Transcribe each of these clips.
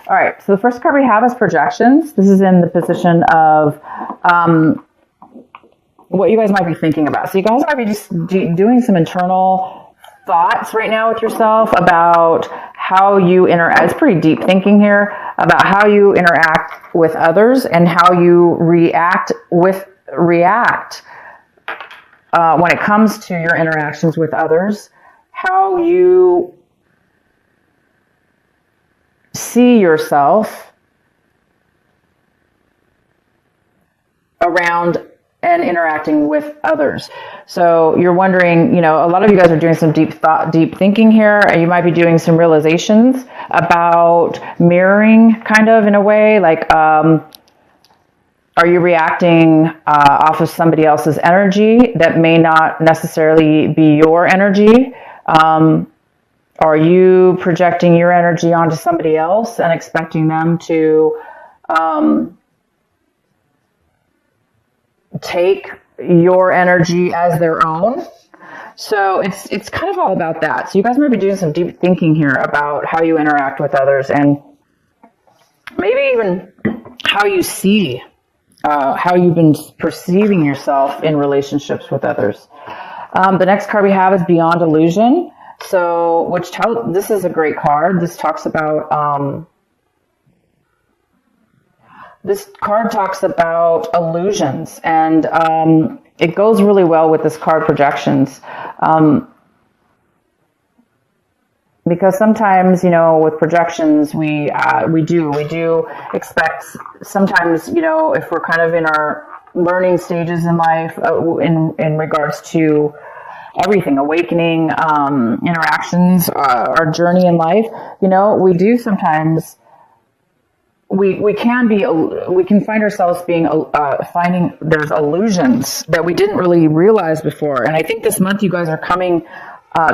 All right, so the first card we have is projections. This is in the position of what you guys might be thinking about. So you guys might be just doing some internal thoughts right now with yourself about how you interact. It's pretty deep thinking here about how you interact with others and how you react when it comes to your interactions with others, how you see yourself around and interacting with others. So you're wondering, a lot of you guys are doing some deep thinking here, and you might be doing some realizations about mirroring, kind of in a way, like, are you reacting off of somebody else's energy that may not necessarily be your energy? Are you projecting your energy onto somebody else and expecting them to take your energy as their own? So it's kind of all about that. So you guys might be doing some deep thinking here about how you interact with others, and maybe even how you see, how you've been perceiving yourself in relationships with others. The next card we have is Beyond Illusion. So, this is a great card. This talks about, this card talks about illusions, and it goes really well with this card, projections. Because sometimes, with projections, we do expect sometimes, if we're kind of in our learning stages in life, in regards to everything, awakening, interactions, our journey in life, we do sometimes, we can find ourselves finding there's illusions that we didn't really realize before. And I think this month you guys are coming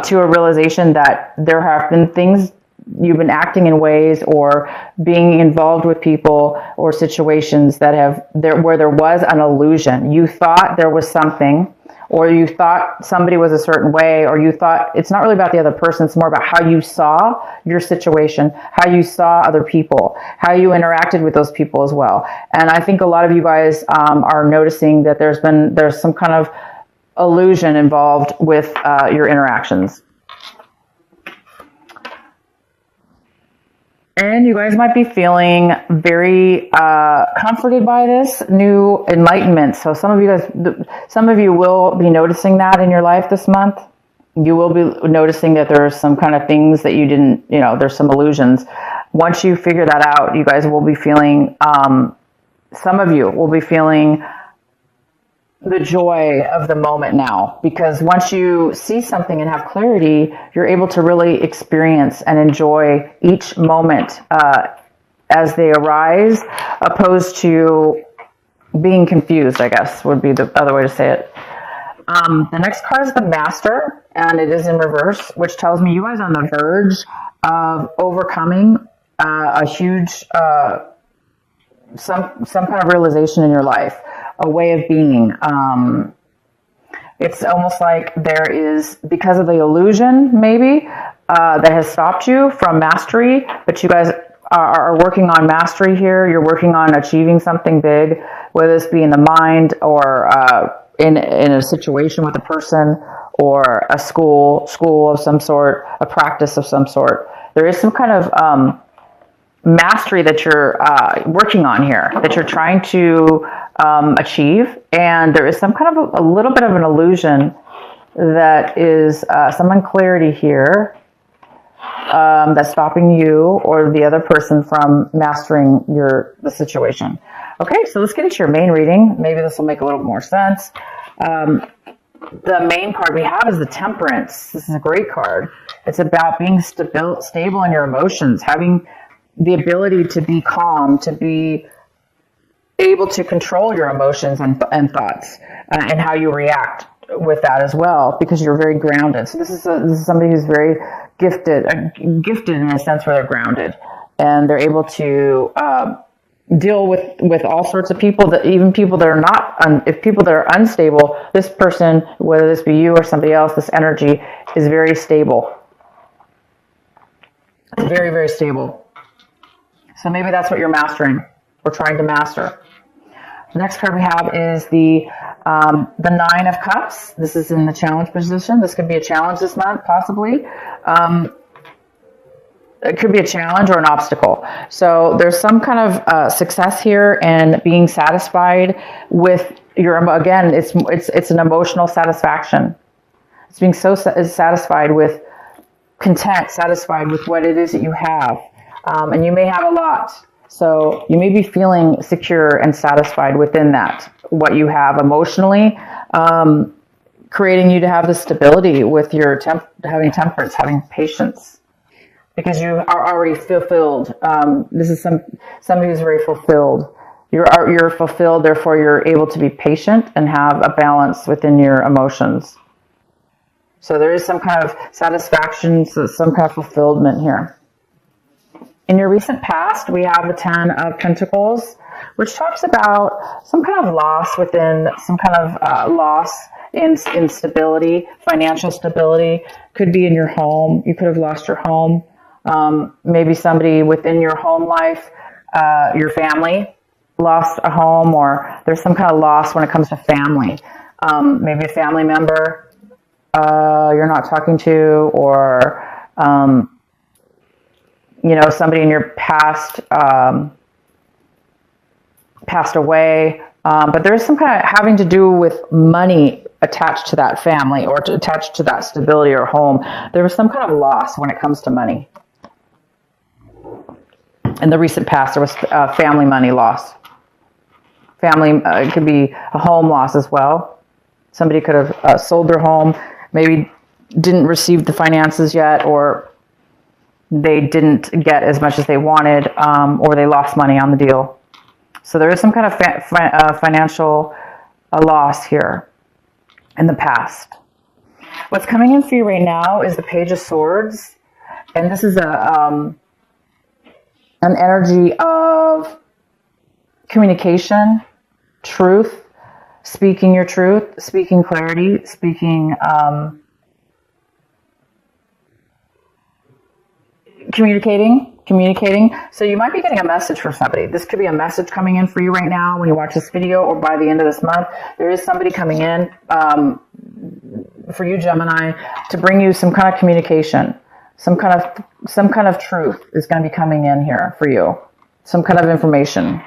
to a realization that there have been things you've been acting in ways or being involved with people or situations where there was an illusion. You thought there was something, or you thought somebody was a certain way, or you thought it's not really about the other person. It's more about how you saw your situation, how you saw other people, how you interacted with those people as well. And I think a lot of you guys are noticing that there's some kind of illusion involved with your interactions. And you guys might be feeling very comforted by this new enlightenment. So some of you will be noticing that in your life this month. You will be noticing that there's some kind of things that you didn't, there's some illusions. Once you figure that out, you guys will be feeling, some of you will be feeling the joy of the moment now, because once you see something and have clarity, you're able to really experience and enjoy each moment as they arise, opposed to being confused, I guess would be the other way to say it. The next card is the Master, and it is in reverse, which tells me you guys are on the verge of overcoming a huge, some kind of realization in your life, a way of being. It's almost like there is, because of the illusion maybe, that has stopped you from mastery, but you guys are working on mastery here. You're working on achieving something big, whether this be in the mind or in a situation with a person or a school of some sort, a practice of some sort. There is some kind of mastery that you're working on here, that you're trying to achieve, and there is some kind of a little bit of an illusion that is some unclarity here that's stopping you or the other person from mastering the situation. Okay, so let's get into your main reading. Maybe this will make a little more sense. The main card we have is the Temperance. This is a great card. It's about being stable in your emotions, having the ability to be calm, to be able to control your emotions and thoughts, and how you react with that as well, because you're very grounded. So this is somebody who's very gifted in a sense where they're grounded, and they're able to deal with all sorts of people, that even people that are not, if people that are unstable, this person, whether this be you or somebody else, this energy is very stable. Very, very stable. So maybe that's what you're mastering or trying to master. The next card we have is the Nine of Cups. This is in the challenge position. This could be a challenge this month, possibly. It could be a challenge or an obstacle. So there's some kind of success here and being satisfied with your, again, it's an emotional satisfaction. It's being so satisfied with content, satisfied with what it is that you have. And you may have a lot. So you may be feeling secure and satisfied within that, what you have emotionally, creating you to have the stability with your having temperance, having patience. Because you are already fulfilled. This is somebody who's very fulfilled. You're fulfilled, therefore you're able to be patient and have a balance within your emotions. So there is some kind of satisfaction, some kind of fulfillment here. In your recent past, we have the Ten of Pentacles, which talks about some kind of loss within, some kind of loss in stability, financial stability. Could be in your home. You could have lost your home. Maybe somebody within your home life, your family lost a home, or there's some kind of loss when it comes to family. Maybe a family member you're not talking to, or somebody in your past passed away. But there's some kind of having to do with money attached to that family or attached to that stability or home. There was some kind of loss when it comes to money. In the recent past, there was family money loss. Family, it could be a home loss as well. Somebody could have sold their home, maybe didn't receive the finances yet, or they didn't get as much as they wanted, or they lost money on the deal. So there is some kind of financial loss here in the past. What's coming in for you right now is the Page of Swords. And this is an energy of communication, truth, speaking your truth, speaking clarity, speaking communicating. So you might be getting a message from somebody. This could be a message coming in for you right now when you watch this video, or by the end of this month. There is somebody coming in for you, Gemini, to bring you some kind of communication. Some kind of truth is going to be coming in here for you. Some kind of information.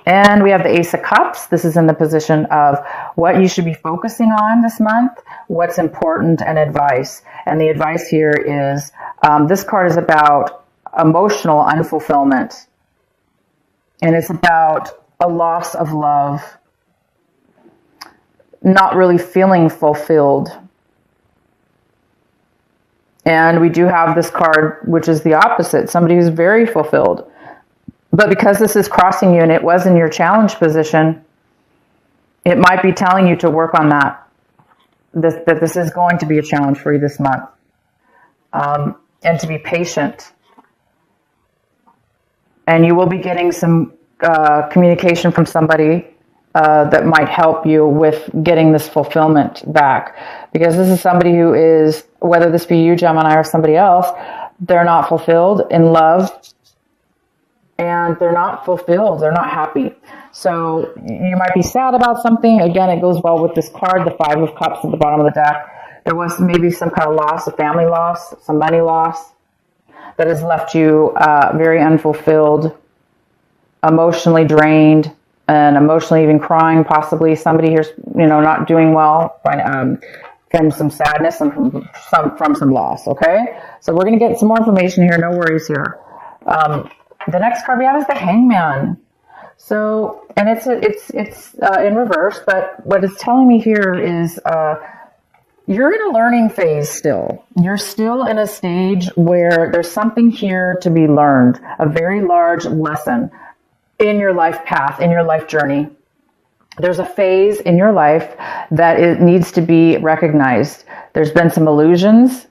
And we have the Ace of Cups. This is in the position of what you should be focusing on this month, what's important, and advice. And the advice here is, this card is about emotional unfulfillment. And it's about a loss of love, not really feeling fulfilled. And we do have this card, which is the opposite, somebody who's very fulfilled. But because this is crossing you and it was in your challenge position, it might be telling you to work on that. That this is going to be a challenge for you this month. And to be patient. And you will be getting some communication from somebody that might help you with getting this fulfillment back. Because this is somebody who is, whether this be you, Gemini, or somebody else, they're not fulfilled in love. And they're not fulfilled. They're not happy. So you might be sad about something. Again, it goes well with this card, the Five of Cups at the bottom of the deck. There was maybe some kind of loss, a family loss, some money loss that has left you very unfulfilled, emotionally drained, and emotionally even crying, possibly. Somebody here's, not doing well from some sadness and from some loss, okay? So we're going to get some more information here. No worries here. The next card we have is the Hangman. So, and it's in reverse, but what it's telling me here is you're in a learning phase still. You're still in a stage where there's something here to be learned, a very large lesson in your life path, in your life journey. There's a phase in your life that it needs to be recognized. There's been some illusions.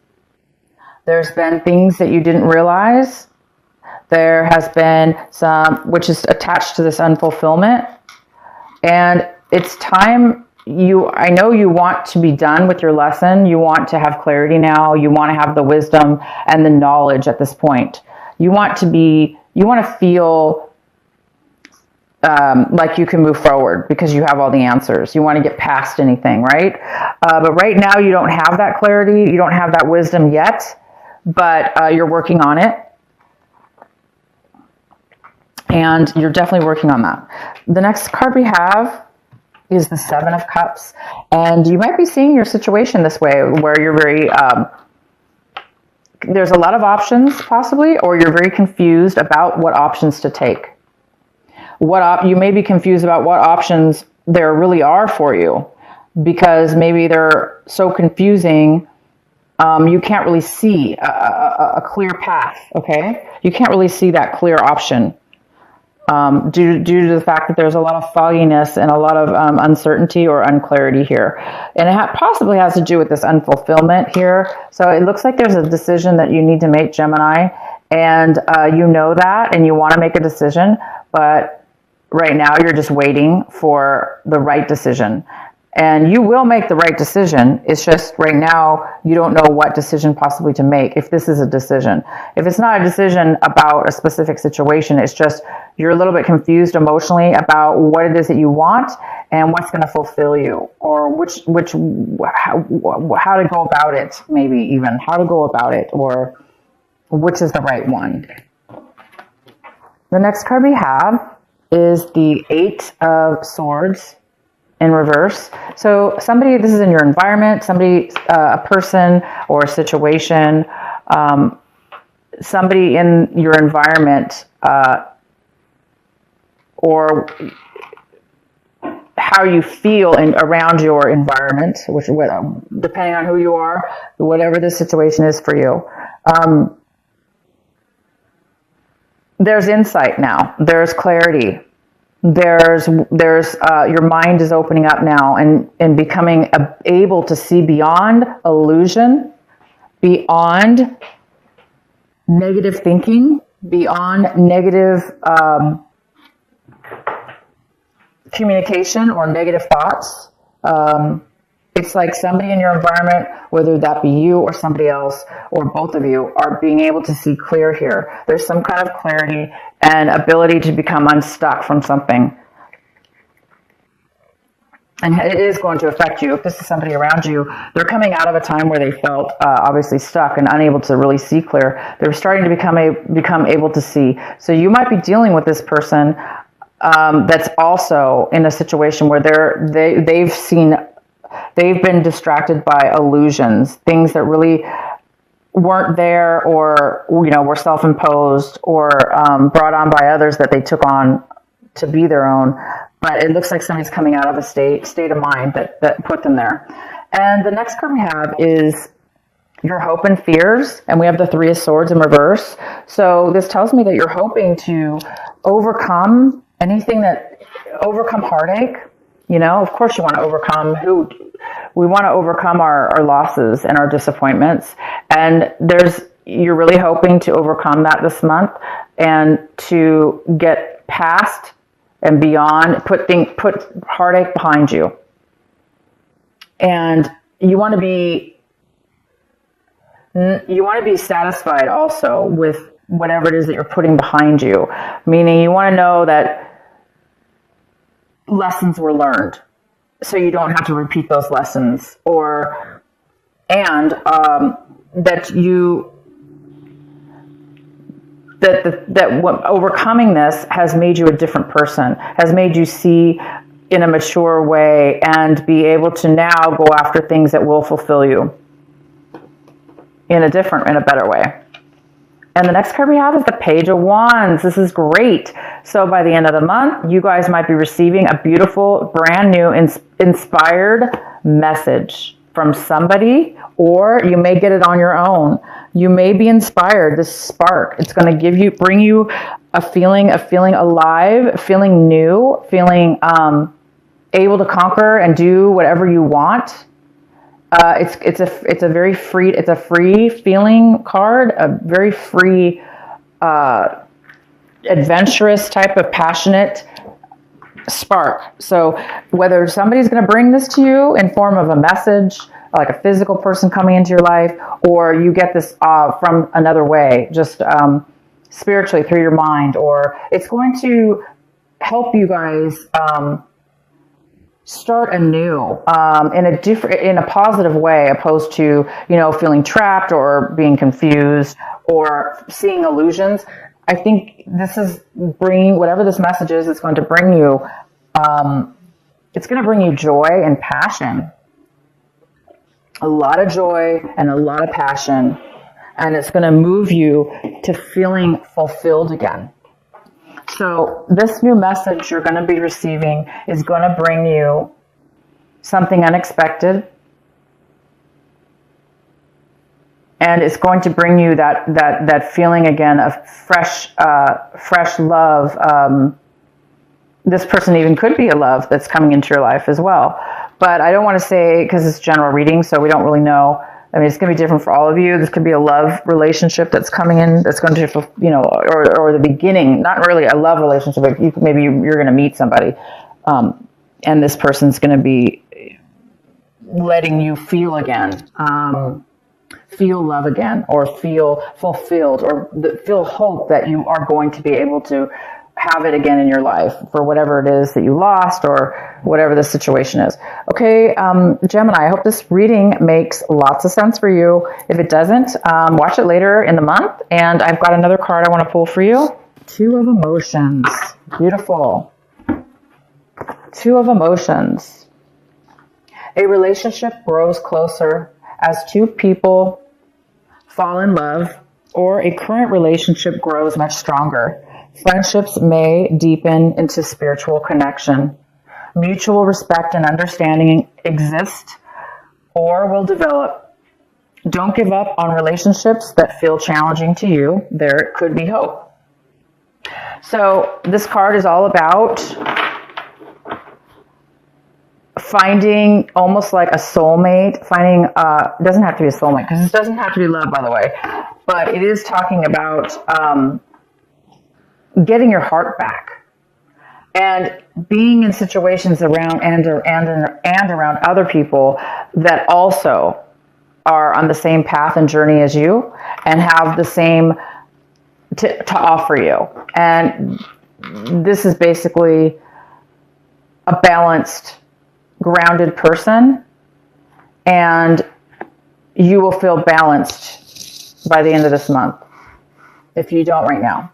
There's been things that you didn't realize. There has been some, which is attached to this unfulfillment. And it's time, I know you want to be done with your lesson. You want to have clarity now. You want to have the wisdom and the knowledge at this point. You want You want to feel like you can move forward because you have all the answers. You want to get past anything, right? But right now you don't have that clarity. You don't have that wisdom yet, but you're working on it. And you're definitely working on that. The next card we have is the Seven of Cups. And you might be seeing your situation this way, where you're very, there's a lot of options possibly, or you're very confused about what options to take. You may be confused about what options there really are for you, because maybe they're so confusing, you can't really see a clear path, okay? You can't really see that clear option due to the fact that there's a lot of fogginess and a lot of uncertainty or unclarity here. And it possibly has to do with this unfulfillment here. So it looks like there's a decision that you need to make, Gemini, and you know that, and you want to make a decision, but right now you're just waiting for the right decision. And you will make the right decision. It's just right now you don't know what decision possibly to make, if this is a decision. If it's not a decision about a specific situation, it's just you're a little bit confused emotionally about what it is that you want and what's going to fulfill you, or how to go about it, maybe even how to go about it, or which is the right one. The next card we have is the Eight of Swords in reverse. So this is in your environment, a person or a situation, somebody in your environment, or how you feel around your environment, which depending on who you are, whatever the situation is for you. There's insight now. There's clarity. There's your mind is opening up now and becoming able to see beyond illusion, beyond negative thinking, beyond negative communication or negative thoughts. It's like somebody in your environment, whether that be you or somebody else or both of you, are being able to see clear here. There's some kind of clarity and ability to become unstuck from something. And it is going to affect you. If this is somebody around you, they're coming out of a time where they felt obviously stuck and unable to really see clear. They're starting to become able to see. So you might be dealing with this person that's also in a situation where they've been distracted by illusions, things that really weren't there, or were self-imposed or brought on by others that they took on to be their own. But it looks like somebody's coming out of a state of mind that put them there. And the next card we have is your hope and fears, and we have the Three of Swords in reverse. So this tells me that you're hoping to overcome overcome heartache. Of course you want to overcome we want to overcome our losses and our disappointments. And you're really hoping to overcome that this month and to get past and beyond, put heartache behind you. And you want to be satisfied also with whatever it is that you're putting behind you. Meaning you want to know that lessons were learned, so you don't have to repeat those lessons, that overcoming this has made you a different person, has made you see in a mature way and be able to now go after things that will fulfill you in a better way. And the next card we have is the Page of Wands. This is great. So by the end of the month, you guys might be receiving a beautiful, brand new, inspired message from somebody, or you may get it on your own. You may be inspired, this spark. It's going to bring you a feeling alive, feeling new, feeling able to conquer and do whatever you want. It's a very free, it's a free feeling card, a very free, adventurous type of passionate spark. So whether somebody's going to bring this to you in form of a message, like a physical person coming into your life, or you get this from another way, just spiritually through your mind, or it's going to help you guys start anew in a positive way, opposed to, feeling trapped or being confused or seeing illusions. I think this is bringing, whatever this message is, it's going to bring you, it's going to bring you joy and passion. A lot of joy and a lot of passion. And it's going to move you to feeling fulfilled again. So this new message you're going to be receiving is going to bring you something unexpected. And it's going to bring you that feeling again of fresh love. This person even could be a love that's coming into your life as well. But I don't want to say, because it's general reading, so we don't really know. I mean, it's going to be different for all of you. This could be a love relationship that's coming in, that's going to, or the beginning, not really a love relationship, but maybe you're going to meet somebody. And this person's going to be letting you feel again, feel love again, or feel fulfilled, or feel hope that you are going to be able to have it again in your life for whatever it is that you lost or whatever the situation is. Okay, Gemini, I hope this reading makes lots of sense for you. If it doesn't, watch it later in the month. And I've got another card I want to pull for you. Two of Emotions. Beautiful. Two of Emotions. A relationship grows closer as two people fall in love, or a current relationship grows much stronger. Friendships may deepen into spiritual connection. Mutual respect and understanding exist or will develop. Don't give up on relationships that feel challenging to you. There could be hope. So this card is all about finding almost like a soulmate, it doesn't have to be a soulmate, because this doesn't have to be love, by the way, but it is talking about getting your heart back and being in situations around and around other people that also are on the same path and journey as you and have the same to offer you. And this is basically a balanced, grounded person, and you will feel balanced by the end of this month if you don't right now.